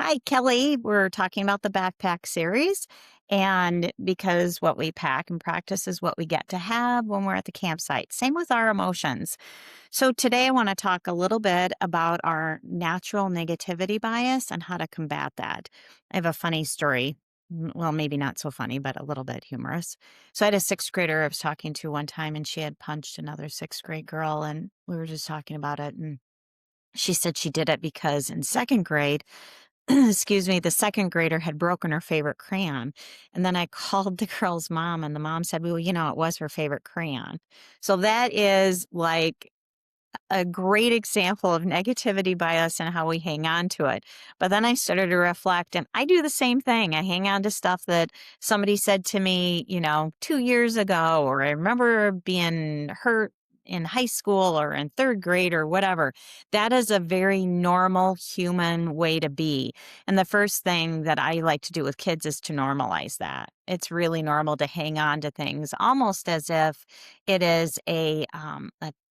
Hi, Kelly. We're talking about the backpack series. And because what we pack and practice is what we get to have when we're at the campsite. Same with our emotions. So today I want to talk a little bit about our natural negativity bias and how to combat that. I have a funny story. Well, maybe not so funny, but a little bit humorous. So I had a sixth grader I was talking to one time, and she had punched another sixth grade girl, and we were just talking about it. And she said she did it because in second grade, excuse me, the second grader had broken her favorite crayon. And then I called the girl's mom, and the mom said, well, it was her favorite crayon. So that is like a great example of negativity bias and how we hang on to it. But then I started to reflect, and I do the same thing. I hang on to stuff that somebody said to me, 2 years ago, or I remember being hurt in high school or in third grade or whatever. That is a very normal human way to be. And the first thing that I like to do with kids is to normalize that. It's really normal to hang on to things almost as if it is a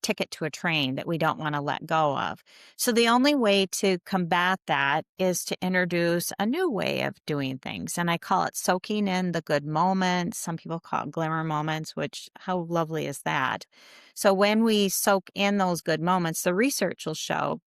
ticket to a train that we don't want to let go of. So the only way to combat that is to introduce a new way of doing things. And I call it soaking in the good moments. Some people call it glimmer moments, which how lovely is that? So when we soak in those good moments, the research will show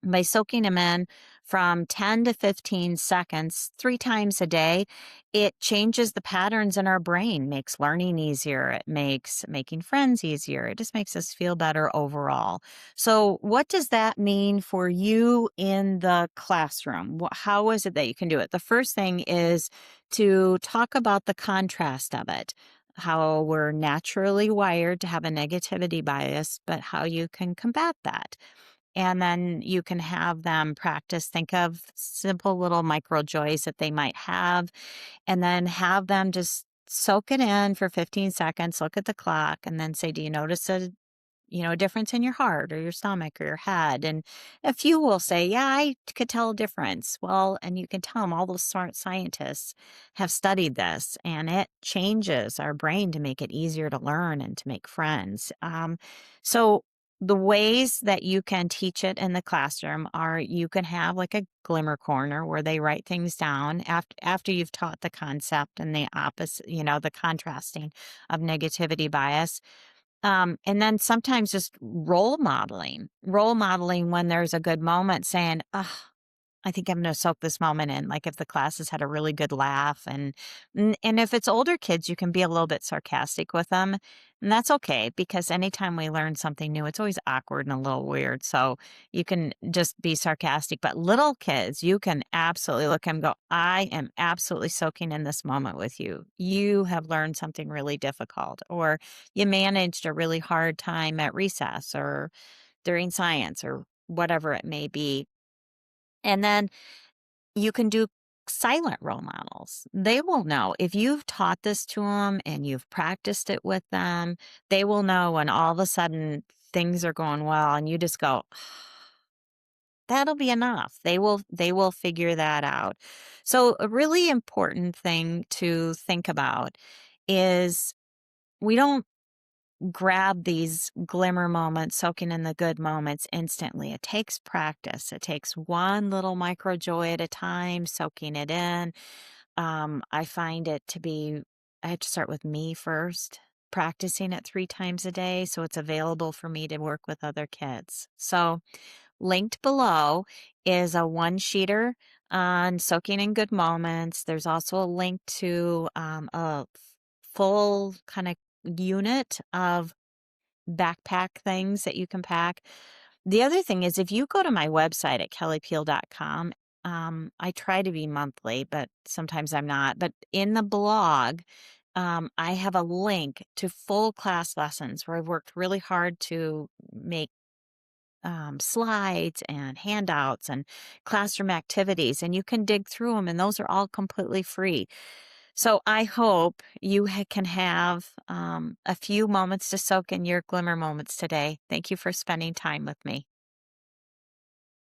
by soaking them in from 10 to 15 seconds, 3 times a day, it changes the patterns in our brain, makes learning easier. It makes making friends easier. It just makes us feel better overall. So, what does that mean for you in the classroom? How is it that you can do it? The first thing is to talk about the contrast of it. How we're naturally wired to have a negativity bias, but how you can combat that. And then you can have them practice, think of simple little micro joys that they might have, and then have them just soak it in for 15 seconds, look at the clock, and then say, do you notice a difference in your heart or your stomach or your head? And a few will say, yeah, I could tell a difference. Well, and you can tell them all those smart scientists have studied this, and it changes our brain to make it easier to learn and to make friends. So the ways that you can teach it in the classroom are you can have like a glimmer corner where they write things down after you've taught the concept and the opposite, the contrasting of negativity bias. And then sometimes just role modeling when there's a good moment, saying, oh, I think I'm going to soak this moment in. Like if the class has had a really good laugh, and if it's older kids, you can be a little bit sarcastic with them, and that's okay because anytime we learn something new, it's always awkward and a little weird. So you can just be sarcastic. But little kids, you can absolutely look at them and go, "I am absolutely soaking in this moment with you. You have learned something really difficult, or you managed a really hard time at recess or during science or whatever it may be." And then you can do silent role models. They will know if you've taught this to them and you've practiced it with them, they will know when all of a sudden things are going well and you just go, that'll be enough. They will figure that out. So a really important thing to think about is we don't grab these glimmer moments, soaking in the good moments instantly. It takes practice. It takes one little micro joy at a time, soaking it in. I find it to be, I have to start with me first, practicing it 3 times a day so it's available for me to work with other kids. So, linked below is a one-sheeter on soaking in good moments. There's also a link to full kind of unit of backpack things that you can pack. The other thing is if you go to my website at kellypeel.com, I try to be monthly, but sometimes I'm not. But in the blog, I have a link to full class lessons where I've worked really hard to make slides and handouts and classroom activities, and you can dig through them, and those are all completely free. So I hope you can have a few moments to soak in your glimmer moments today. Thank you for spending time with me.